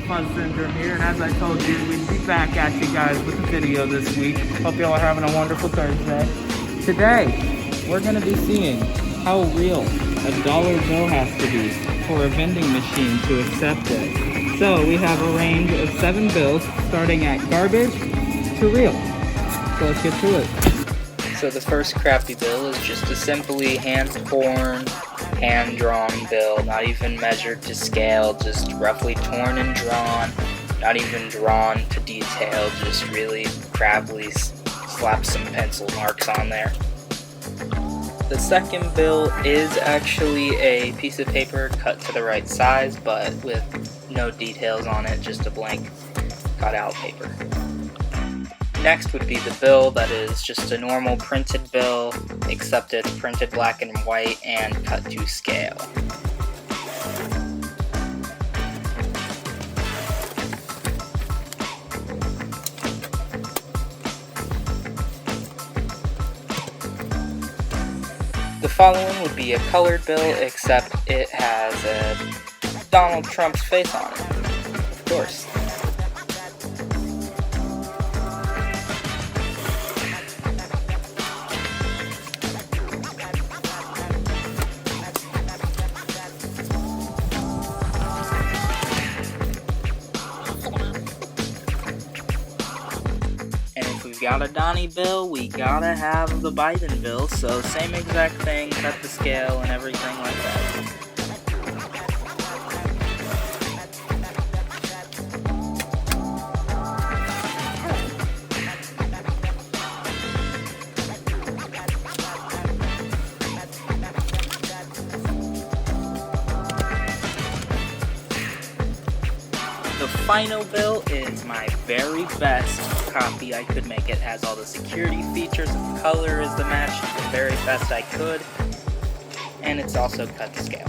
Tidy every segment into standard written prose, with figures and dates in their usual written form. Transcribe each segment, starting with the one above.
Fuzz Syndrome here, and as I told you, we'd be back at you guys with a video this week. Hope y'all are having a wonderful Thursday. Today, we're going to be seeing how real a dollar bill has to be for a vending machine to accept it. So we have a range of 7 bills, starting at garbage to real. So let's get to it. So the first crappy bill is just a simply hand-torn, hand-drawn bill, not even measured to scale, just roughly torn and drawn, not even drawn to detail, just really crappily slap some pencil marks on there. The second bill is actually a piece of paper cut to the right size, but with no details on it, just a blank cut-out paper. Next would be the bill that is just a normal printed bill, except it's printed black and white and cut to scale. The following would be a colored bill, except it has a Donald Trump's face on it, of course. Got a Donnie bill, we gotta have the Biden bill, so same exact thing, cut the scale and everything like that. The final bill is my very best copy I could make. It has all the security features, the color is the match the very best I could, and it's also cut to scale.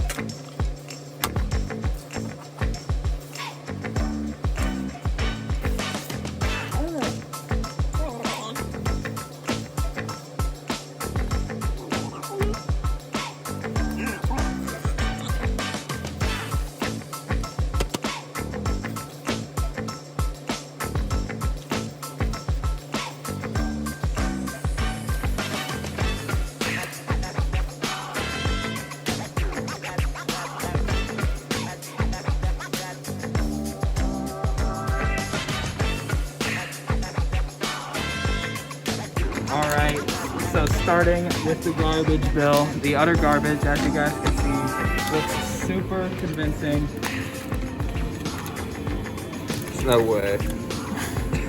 Alright, so starting with the garbage bill, the utter garbage, as you guys can see, looks super convincing. No way.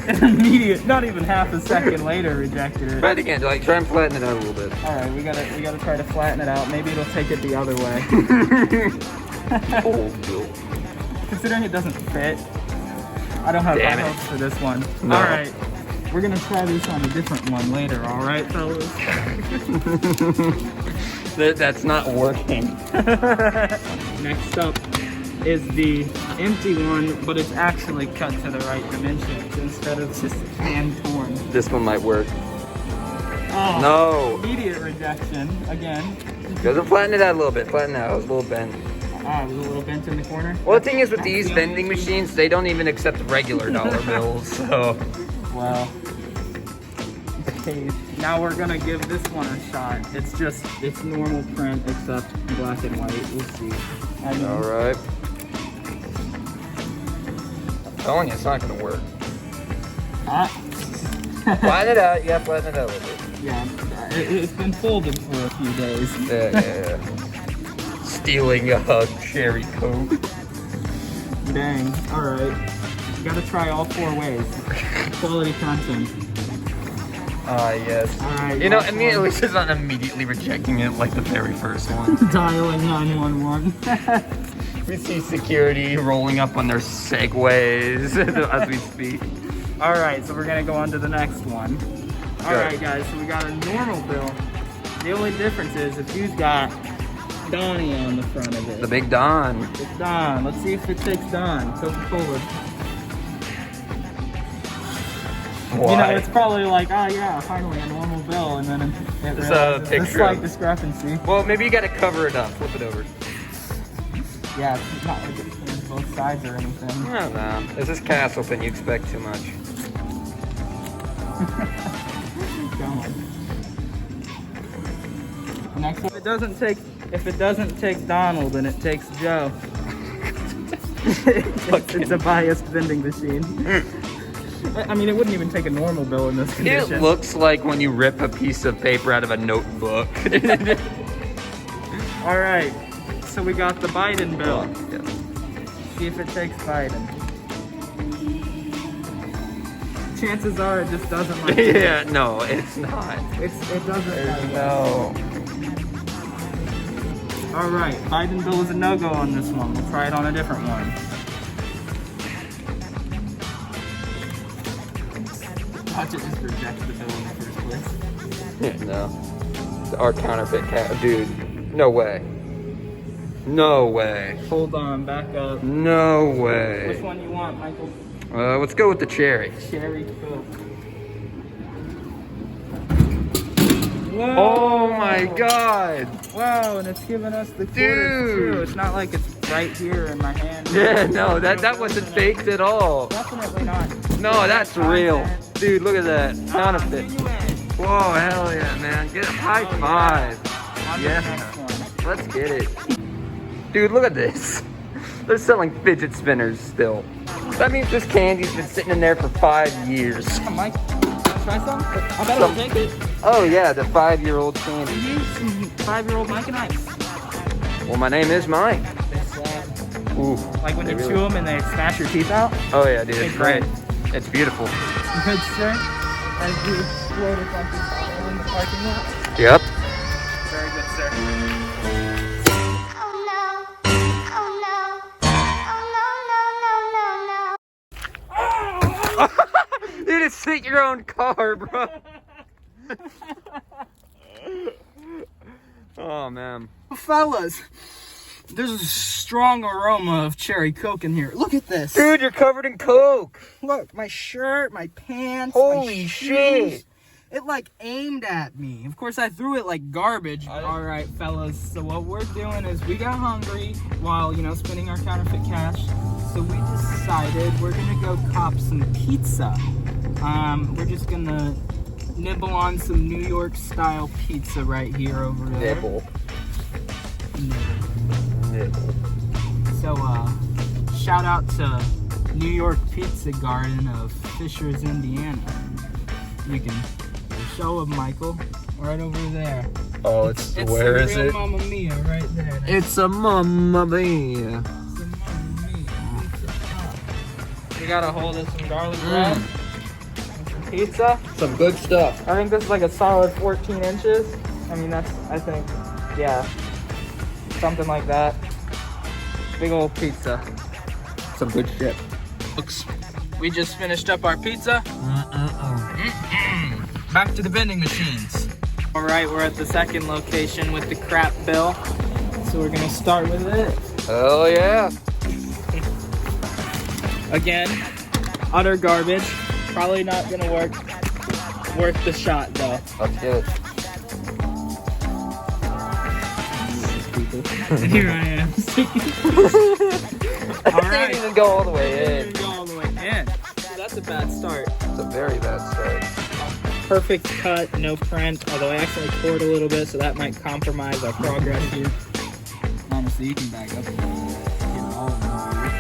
An immediate, not even half a second later, rejected it. Try it again, like try and flatten it out a little bit. Alright, we gotta try to flatten it out. Maybe it'll take it the other way. Old bill. Considering it doesn't fit, I don't have high hopes for this one. No. Alright. We're gonna try this on a different one later, alright, fellas? That's not working. Next up is the empty one, but it's actually cut to the right dimensions instead of just hand torn. This one might work. Oh, no. Immediate rejection, again. Doesn't flatten it out a little bit. Flatten it out. It was a little bent. Ah, it was a little bent in the corner? Well, the thing is with these vending machines, they don't even accept regular dollar bills, so... Well, okay, now we're gonna give this one a shot. It's normal print except black and white. We'll see. Alright. I'm telling you, it's not gonna work. Flatten it out. Yeah, flatten it out a little bit. Yeah, it's been folded for a few days. Yeah. Stealing a cherry coke. Dang. Alright. Gotta try all 4 ways. Quality content. Yes. Alright. You know, I mean, at least it's not immediately rejecting it like the very first one. Dialing 911. We see security rolling up on their segways as we speak. Alright, so we're gonna go on to the next one. Alright guys, so we got a normal bill. The only difference is if you've got Donnie on the front of it. The big Don. It's Don. Let's see if it takes Don. Tilt it forward. Why? You know, it's probably like, oh yeah, finally a normal bill, and then it It's a picture. a slight discrepancy. Well, maybe you gotta cover it up. Flip it over. Yeah, it's not like it's both sides or anything. I don't know. This is Castleton. You expect too much. Come on. Next, if it doesn't take Donald, then it takes Joe. It's a biased vending machine. I mean, it wouldn't even take a normal bill in this condition. It looks like when you rip a piece of paper out of a notebook. All right, so we got the Biden bill. Yeah. See if it takes Biden. Chances are it just doesn't like it. Yeah, no, it's not. It doesn't like it. No. All right, Biden bill is a no-go on this one. We'll try it on a different one. Watch it just reject the bill in the first place. Yeah, no. Our counterfeit cat. Dude, no way. No way. Hold on, back up. No Which way. one you want, Michael? Let's go with the cherry. Cherry Coke. Whoa! Oh my god. Wow, and it's giving us the quarters Dude. too. It's not like it's right here in my hand. Yeah, no, that wasn't faked at all. Definitely not. No, that's real. Dude, look at that. Counterfeit. Genuine. Whoa, hell yeah, man. Get a high Oh, five. On to Yeah. the next one. Let's get it. Dude, look at this. They're selling fidget spinners still. That means this candy's been sitting in there for 5 years. Come on, Mike. Try some? I bet it'll take it. Oh yeah, the 5-year-old candy. You some 5-year-old Mike and Ike's. Well, my name is Mike. They slap. Ooh. Like when they you really- chew them and they smash your teeth out. Oh yeah, dude, They it's great. grind. It's beautiful. Good, sir. As you explode it like this in the parking lot. Yep. Very good, sir. Oh no. Oh no. Oh no, no, no, no, no. You just hit your own car, bro. Oh man. Fellas, there's a strong aroma of cherry Coke in here. Look at this. Dude, you're covered in Coke. Look, my shirt, my pants, Holy my shit. shoes. It like aimed at me. Of course, I threw it like garbage. All right, fellas. So what we're doing is we got hungry while, spending our counterfeit cash. So we decided we're gonna go cop some pizza. We're just gonna nibble on some New York style pizza right here over there. Nibble. So, shout out to New York Pizza Garden of Fishers, Indiana. You can show them, Michael, right over there. Oh, It's where the is real it? Mamma Mia right there. It's a Mamma Mia. It's the Mamma Mia Pizza Hut. We got a hold of some garlic bread and some pizza. Some good stuff. I think this is like a solid 14 inches. I mean, yeah, something like that. Big old pizza. Some good shit. We just finished up our pizza. Back to the vending machines. All right, we're at the second location with the crap bill. So we're gonna start with it. Oh yeah. Again, utter garbage. Probably not gonna work. Worth the shot though. Let's get it. Here I am. I All didn't right. even go all the way in. Didn't go all the way in. That's a bad start. It's a very bad start. Perfect cut, no print. Although I actually poured a little bit, so that might compromise our progress here. Honestly, you can back up a little bit. Get it all in there.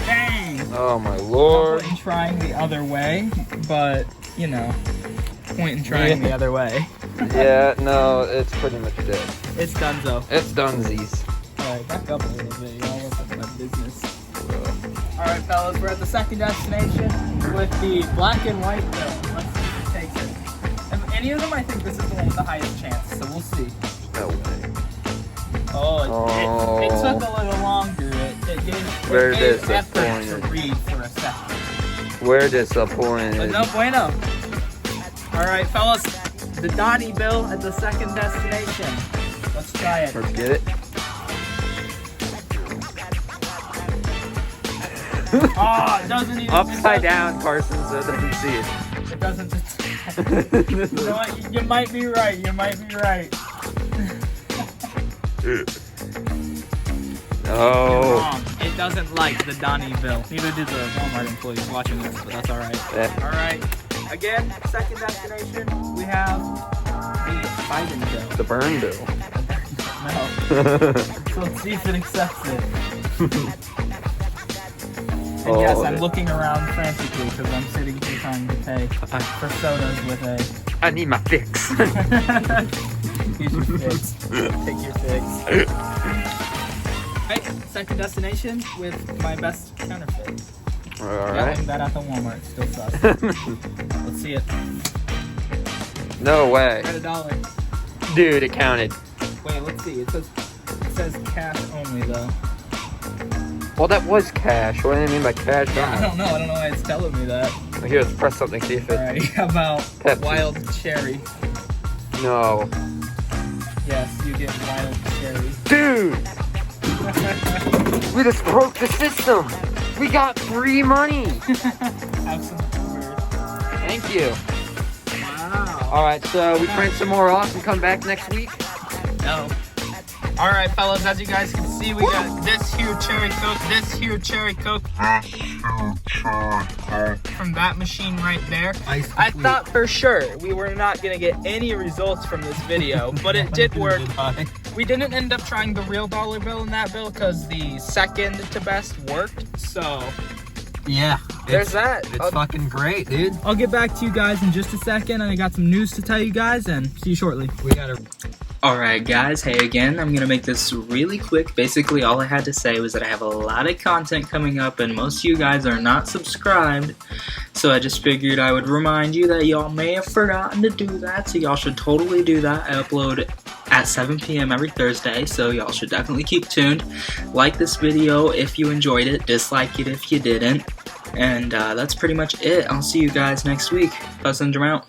Dang! Oh my lord. No point in trying the other way, but point in trying the other way. Yeah, no, it's pretty much dead. It's done though. It's donesies. Alright, back up a little bit. Y'all look at my business. Alright, fellas, we're at the second destination with the black and white bill. Let's see who takes it. If any of them, I think this is the one with the highest chance, so we'll see. No way. Oh, it took a little longer. It gave We're effort to disappointed. read for a second. We're But disappointed. no bueno. Alright, fellas, the Dottie bill at the second destination. Let's try it. Let's get it. Oh, it doesn't even. Upside down, Carson, so it doesn't see it. It doesn't. You know what? You might be right. You might be right. Oh. Wrong. It doesn't like the Donnie bill. Neither do the Walmart employees watching this, but that's alright. Yeah. Alright, again, second destination, we have the Biden bill. The burn bill. No. So let's see if it accepts it. And yes, I'm looking around frantically because I'm sitting here trying to pay for sodas with a... I need my fix. Here's your fix. Take your fix. Right, second destination with my best counterfeit. Alright. That at the Walmart still sucks. Let's see it. No way. Got $1. Dude, it counted. Wait, let's see. It says cash only though. Well, that was cash. What do you mean by cash? I don't know. I don't know why it's telling me that. Here, let's press something, see if it... Alright, how about Pepsi. wild cherry? No. Yes, you get wild cherry. Dude! We just broke the system! We got free money! Have some food. Thank you. Wow. Alright, so we print some more off and come back next week? No. Alright, fellas, as you guys can see, we got this here cherry Coke, this here cherry Coke from that machine right there. I thought for sure we were not going to get any results from this video, but it did work. We didn't end up trying the real dollar bill in that bill because the second to best worked, so Yeah. there's that. It's fucking great, dude. I'll get back to you guys in just a second, and I got some news to tell you guys, and see you shortly. We gotta... Alright guys, hey again, I'm gonna make this really quick. Basically all I had to say was that I have a lot of content coming up and most of you guys are not subscribed. So I just figured I would remind you that y'all may have forgotten to do that, so y'all should totally do that. I upload at 7 p.m. every Thursday, so y'all should definitely keep tuned. Like this video if you enjoyed it, dislike it if you didn't. And that's pretty much it. I'll see you guys next week. Cousins are out.